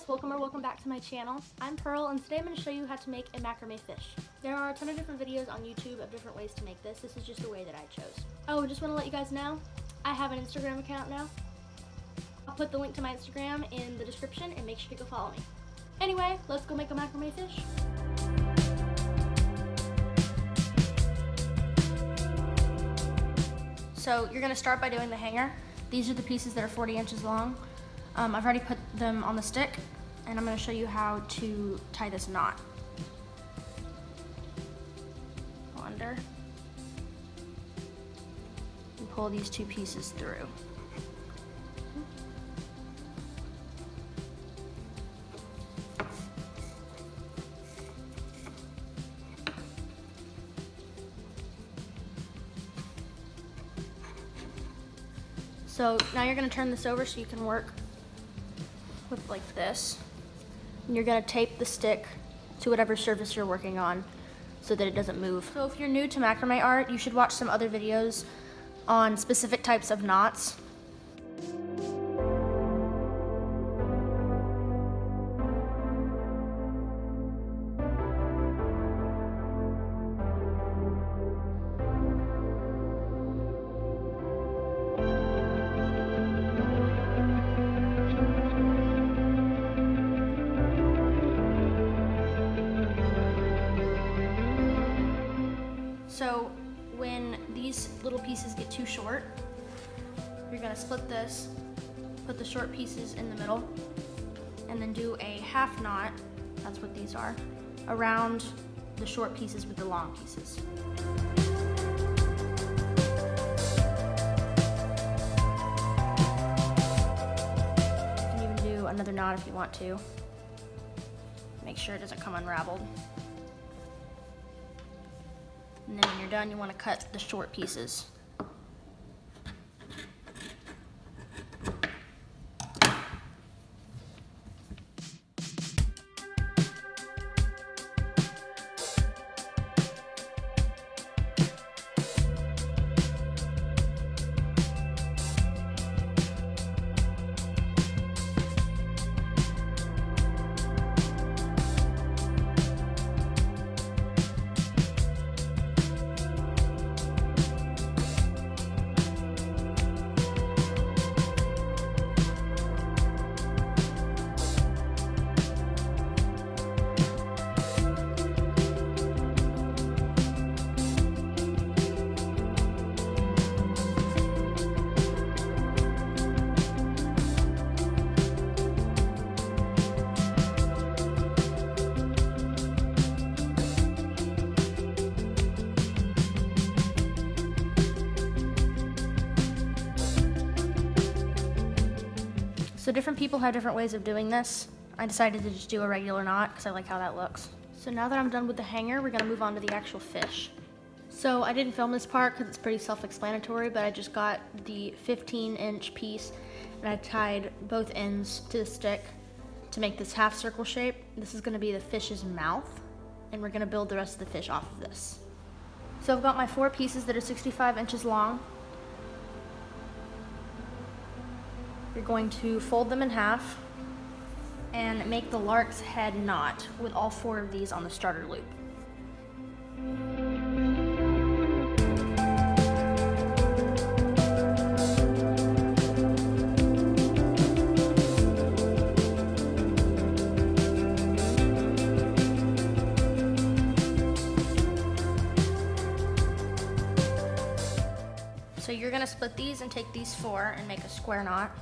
welcome or welcome back to my channel. I'm Pearl and today I'm going to show you how to make a macrame fish. There are a ton of different videos on YouTube of different ways to make this. This is just the way that I chose. Oh, and just want to let you guys know, I have an Instagram account now. I'll put the link to my Instagram in the description and make sure to go follow me. Anyway, let's go make a macrame fish. So you're going to start by doing the hanger. These are the pieces that are 40 inches long. I've already put them on the stick, and I'm going to show you how to tie this knot. Go under and pull these two pieces through. So now you're going to turn this over so you can work with like this. And you're going to tape the stick to whatever surface you're working on so that it doesn't move. So if you're new to macrame art, you should watch some other videos on specific types of knots. So when these little pieces get too short, you're gonna split this, put the short pieces in the middle, and then do a half knot, that's what these are, around the short pieces with the long pieces. You can even do another knot if you want to. Make sure it doesn't come unraveled. And then when you're done, you want to cut the short pieces. So different people have different ways of doing this. I decided to just do a regular knot because I like how that looks. So now that I'm done with the hanger, we're gonna move on to the actual fish. So I didn't film this part because it's pretty self-explanatory, but I just got the 15-inch piece and I tied both ends to the stick to make this half circle shape. This is gonna be the fish's mouth, and we're gonna build the rest of the fish off of this. So I've got my 4 pieces that are 65 inches long. You're going to fold them in half and make the lark's head knot with all 4 of these on the starter loop. So you're going to split these and take these 4 and make a square knot.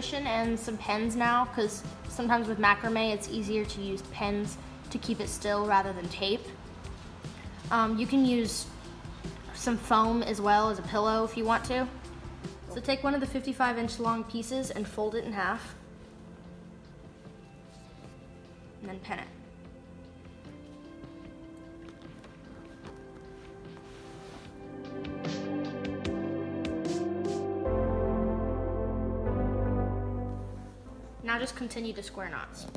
cushion and some pens now, because sometimes with macrame it's easier to use pens to keep it still rather than tape. You can use some foam as well as a pillow if you want to. So take one of the 55-inch long pieces and fold it in half, and then pin it. Now just continue to square knots.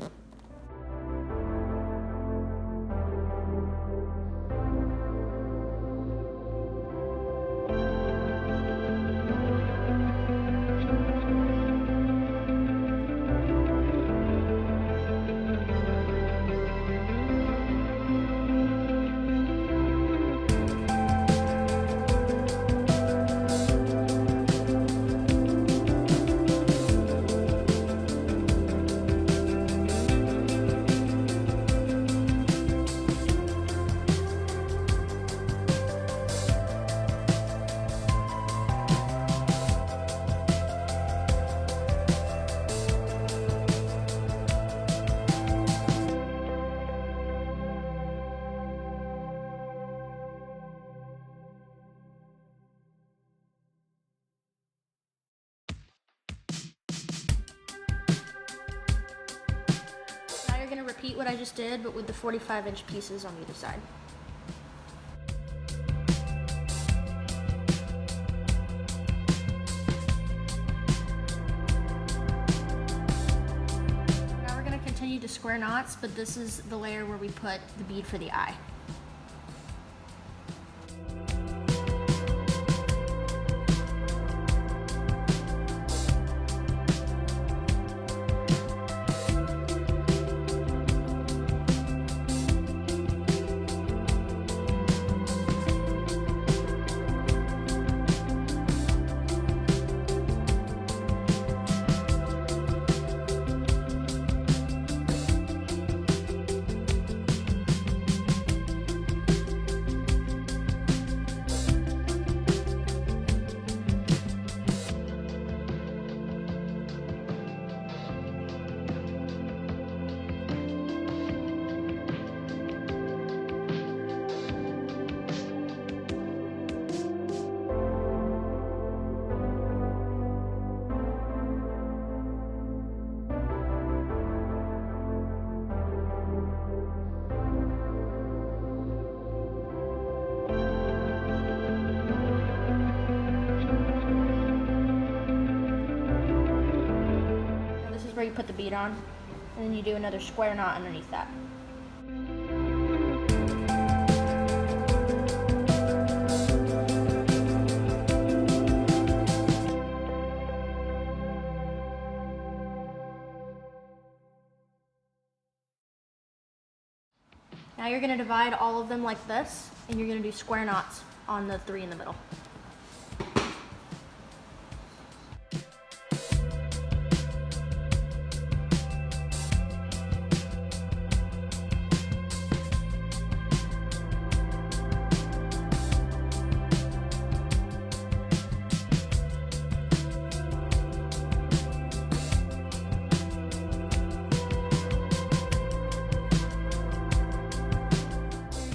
You're going to repeat what I just did, but with the 45-inch pieces on either side. Now we're going to continue to square knots, but this is the layer where we put the bead for the eye. Where you put the bead on, and then you do another square knot underneath that. Now you're going to divide all of them like this, and you're going to do square knots on the 3 in the middle.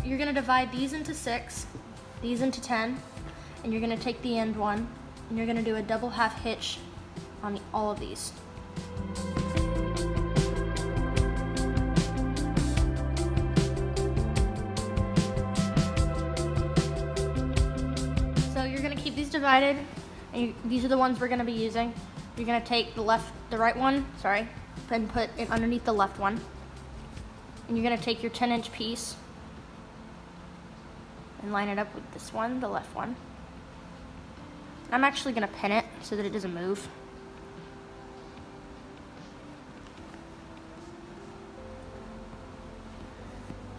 You're going to divide these into 6, these into 10, and you're going to take the end one, and you're going to do a double half hitch on all of these. So you're going to keep these divided, and these are the ones we're going to be using. You're going to take the right one, and put it underneath the left one. And you're going to take your 10-inch piece and line it up with this one, the left one. I'm actually going to pin it so that it doesn't move.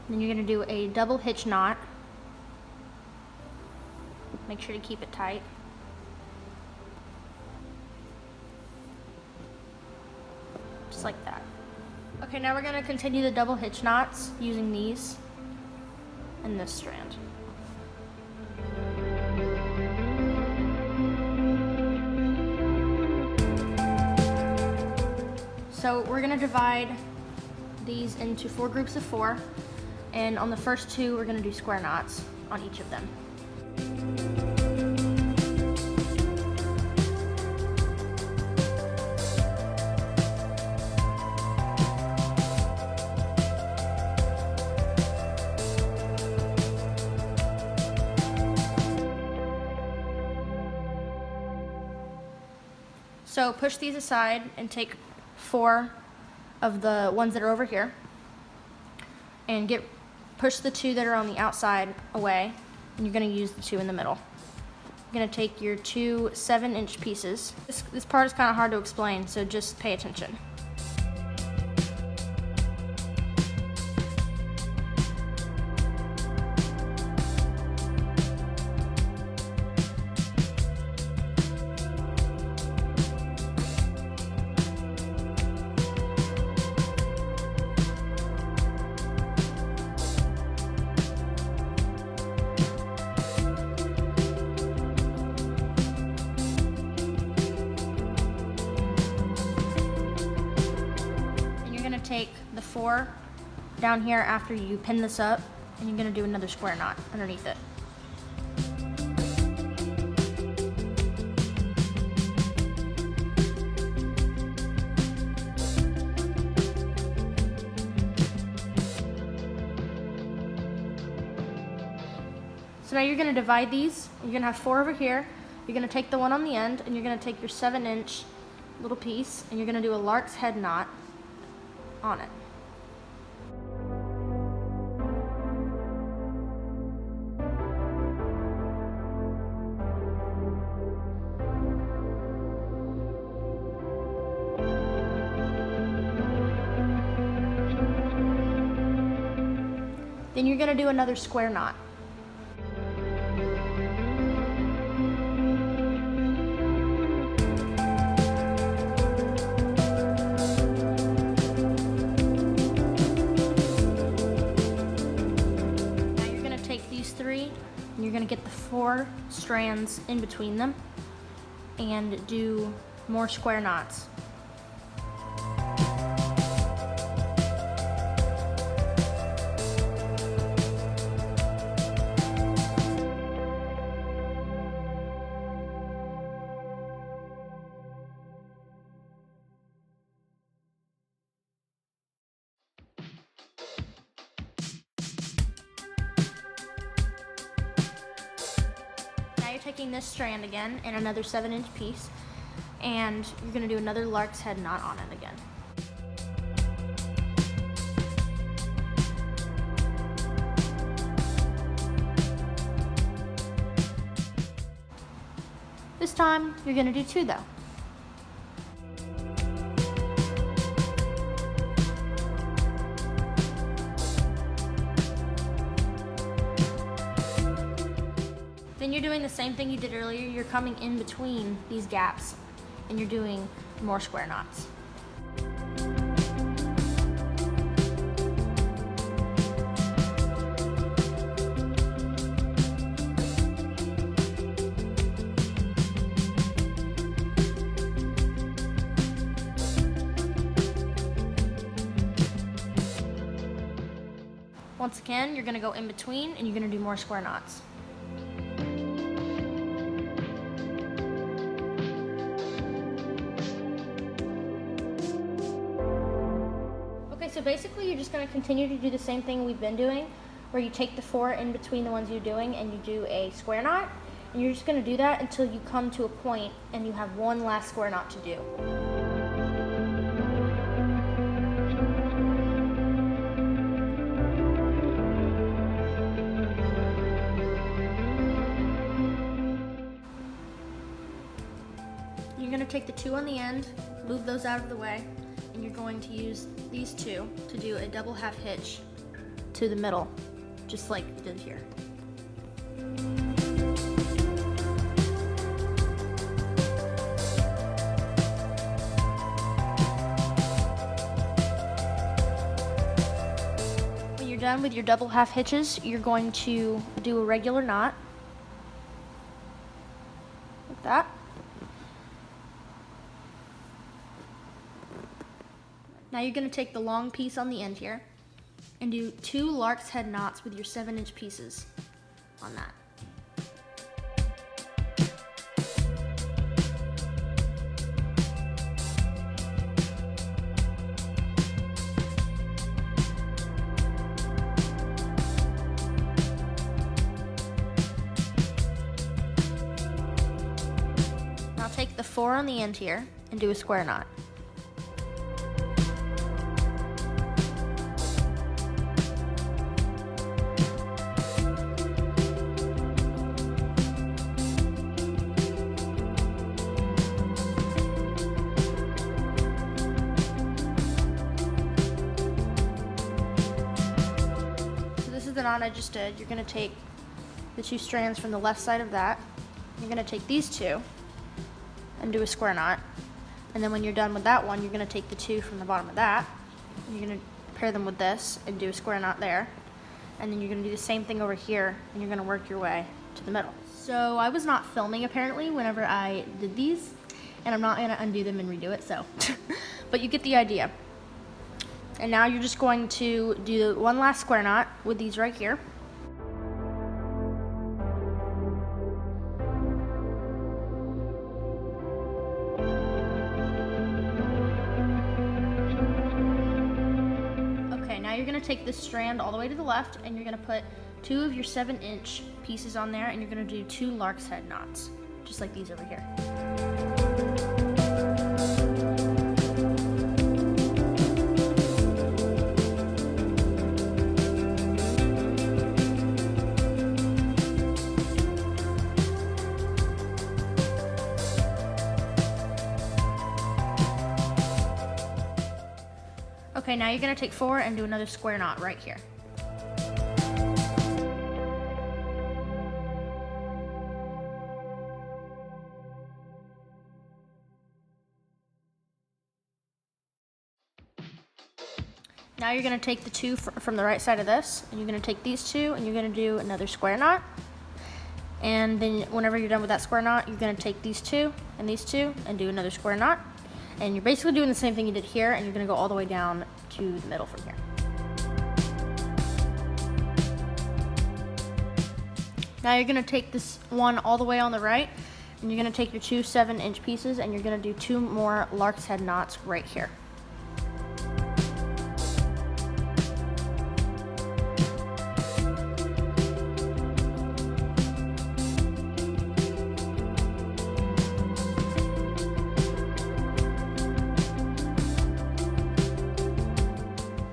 Then you're going to do a double hitch knot. Make sure to keep it tight. Just like that. Okay, now we're going to continue the double hitch knots using these and this strand. So we're gonna divide these into 4 groups of 4, and on the first 2 we're gonna do square knots on each of them. So push these aside and take 4 of the ones that are over here and push the 2 that are on the outside away, and you're going to use the 2 in the middle. You're going to take your 2 7-inch pieces. This part is kind of hard to explain, so just pay attention. Take the 4 down here after you pin this up, and you're going to do another square knot underneath it. So now you're going to divide these. You're going to have 4 over here. You're going to take the one on the end, and you're going to take your 7-inch little piece, and you're going to do a lark's head knot on it. Then you're going to do another square knot. And you're going to get the 4 strands in between them and do more square knots. Taking this strand again and another 7-inch piece, and you're going to do another lark's head knot on it again. This time you're going to do 2 though. Then you're doing the same thing you did earlier. You're coming in between these gaps and you're doing more square knots. Once again, you're going to go in between and you're going to do more square knots. So basically you're just going to continue to do the same thing we've been doing, where you take the 4 in between the ones you're doing and you do a square knot, and you're just going to do that until you come to a point and you have one last square knot to do. You're going to take the 2 on the end, move those out of the way, and you're going to use these 2 to do a double half hitch to the middle, just like you did here. When you're done with your double half hitches, you're going to do a regular knot, like that. Now you're gonna take the long piece on the end here and do 2 lark's head knots with your 7-inch pieces on that. Now take the 4 on the end here and do a square knot. The knot I just did, you're going to take the 2 strands from the left side of that, you're going to take these 2 and do a square knot, and then when you're done with that one, you're going to take the 2 from the bottom of that, and you're going to pair them with this and do a square knot there, and then you're going to do the same thing over here, and you're going to work your way to the middle. So I was not filming apparently whenever I did these, and I'm not going to undo them and redo it, so but you get the idea. And now you're just going to do one last square knot with these right here. Okay, now you're going to take this strand all the way to the left and you're going to put 2 of your 7-inch pieces on there and you're going to do 2 lark's head knots, just like these over here. Okay, now you're going to take 4 and do another square knot right here. Now you're going to take the 2 from the right side of this, and you're going to take these 2 and you're going to do another square knot. And then whenever you're done with that square knot, you're going to take these 2 and these 2 and do another square knot. And you're basically doing the same thing you did here, and you're going to go all the way down to the middle from here. Now you're going to take this one all the way on the right, and you're going to take your 2 7-inch pieces, and you're going to do 2 more lark's head knots right here.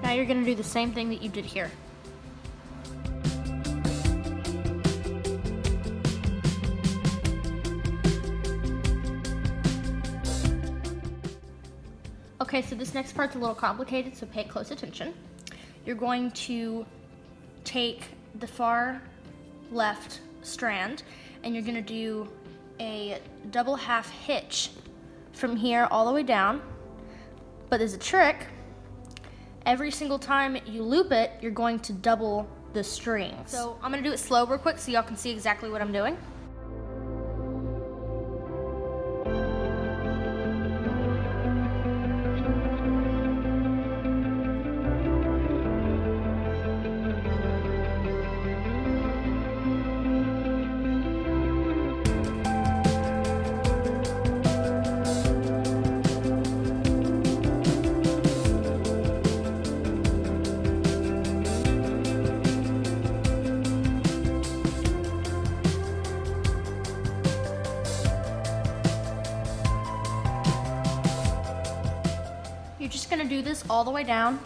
Now you're going to do the same thing that you did here. Okay, so this next part's a little complicated, so pay close attention. You're going to take the far left strand and you're going to do a double half hitch from here all the way down, but there's a trick. Every single time you loop it, you're going to double the strings. So I'm gonna do it slow real quick so y'all can see exactly what I'm doing. You're just gonna do this all the way down,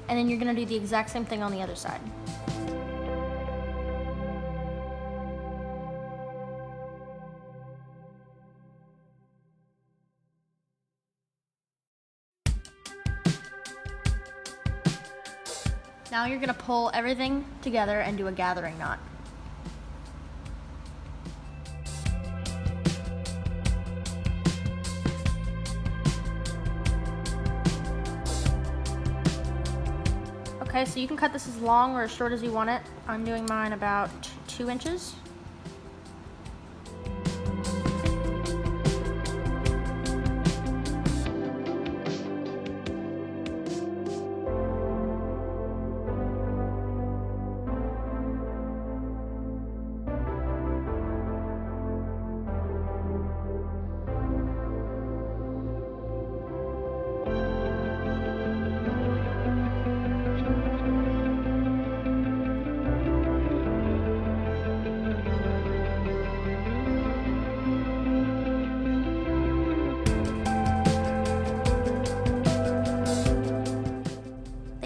and then you're gonna do the exact same thing on the other side. Now you're gonna pull everything together and do a gathering knot. Okay, so you can cut this as long or as short as you want it. I'm doing mine about 2 inches.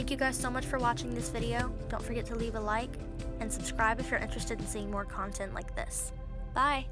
Thank you guys so much for watching this video. Don't forget to leave a like and subscribe if you're interested in seeing more content like this. Bye!